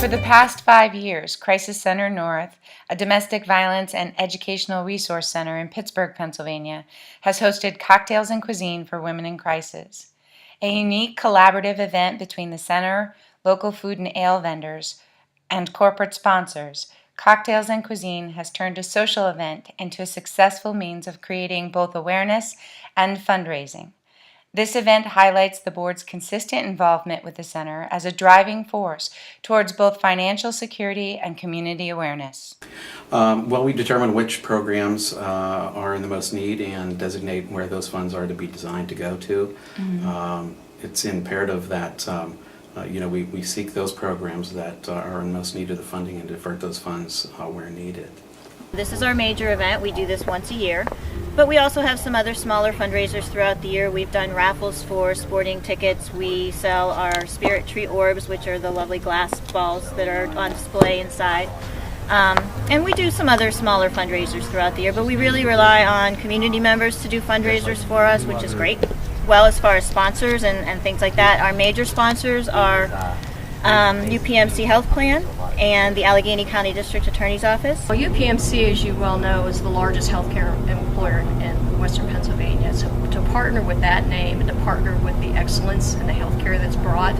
Over the past 5 years, Crisis Center North, a domestic violence and educational resource center in Pittsburgh, Pennsylvania, has hosted Cocktails and Cuisine for Women in Crisis, a unique collaborative event between the center, local food and ale vendors, and corporate sponsors. Cocktails and Cuisine has turned a social event into a successful means of creating both awareness and fundraising. This event highlights the board's consistent involvement with the center as a driving force towards both financial security and community awareness. Well, we determine which programs are in the most need and designate where those funds are to be designed to go to. It's imperative that we seek those programs that are in most need of the funding and divert those funds where needed. This is our major event. We do this once a year, but we also have some other smaller fundraisers throughout the year. We've done raffles for sporting tickets. We sell our Spirit Tree orbs, which are the lovely glass balls that are on display inside. And we do some other smaller fundraisers throughout the year, but we really rely on community members to do fundraisers for us, which is great. Well, as far as sponsors and things like that, our major sponsors are UPMC Health Plan and the Allegheny County District Attorney's Office. Well, UPMC, as you well know, is the largest healthcare employer in Western Pennsylvania. So to partner with that name and to partner with the excellence in the healthcare that's brought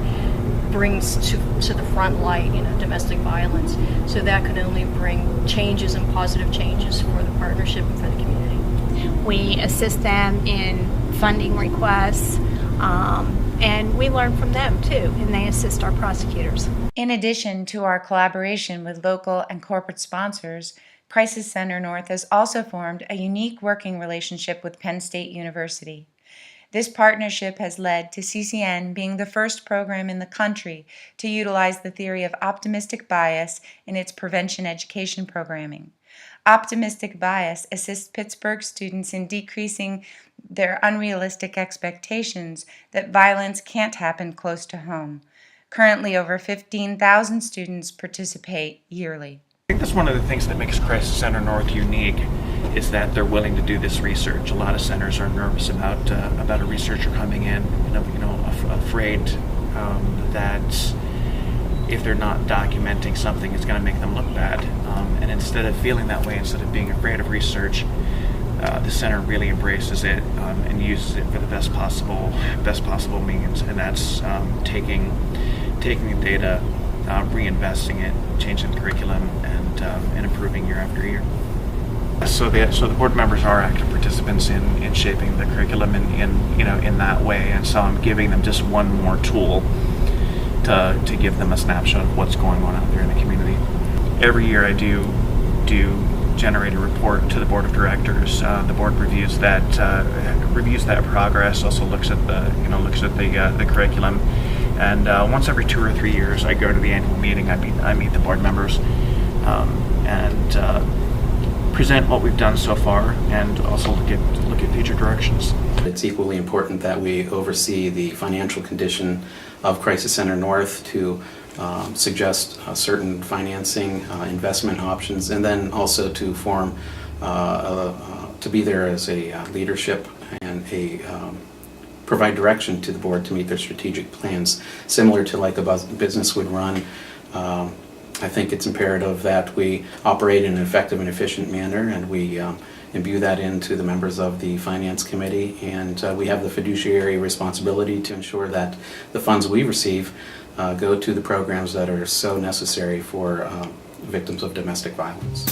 brings to the front light, domestic violence. So that could only bring changes and positive changes for the partnership and for the community. We assist them in funding requests, and we learn from them too, and they assist our prosecutors. In addition to our collaboration with local and corporate sponsors, Crisis Center North has also formed a unique working relationship with Penn State University. This partnership has led to CCN being the first program in the country to utilize the theory of optimistic bias in its prevention education programming. Optimistic bias assists Pittsburgh students in decreasing their unrealistic expectations that violence can't happen close to home. Currently, over 15,000 students participate yearly. I think that's one of the things that makes Crisis Center North unique is that they're willing to do this research. A lot of centers are nervous about a researcher coming in, afraid that if they're not documenting something, it's going to make them look bad. And instead of feeling that way, instead of being afraid of research, the center really embraces it and uses it for the best possible means, and that's taking the data, reinvesting it, changing the curriculum, and improving year after year. So the board members are active participants in shaping the curriculum in that way, and so I'm giving them just one more tool to give them a snapshot of what's going on out there in the community. Every year I do generate a report to the board of directors. The board reviews that progress, also looks at the curriculum, and once every 2 or 3 years I go to the annual meeting. I meet the board members and present what we've done so far, and also look at future directions. It's equally important that we oversee the financial condition of Crisis Center North to suggest certain financing, investment options, and then also to form, to be there as a leadership and provide direction to the board to meet their strategic plans, similar to like a business would run. I think it's imperative that we operate in an effective and efficient manner, and we imbue that into the members of the Finance Committee, and we have the fiduciary responsibility to ensure that the funds we receive go to the programs that are so necessary for victims of domestic violence.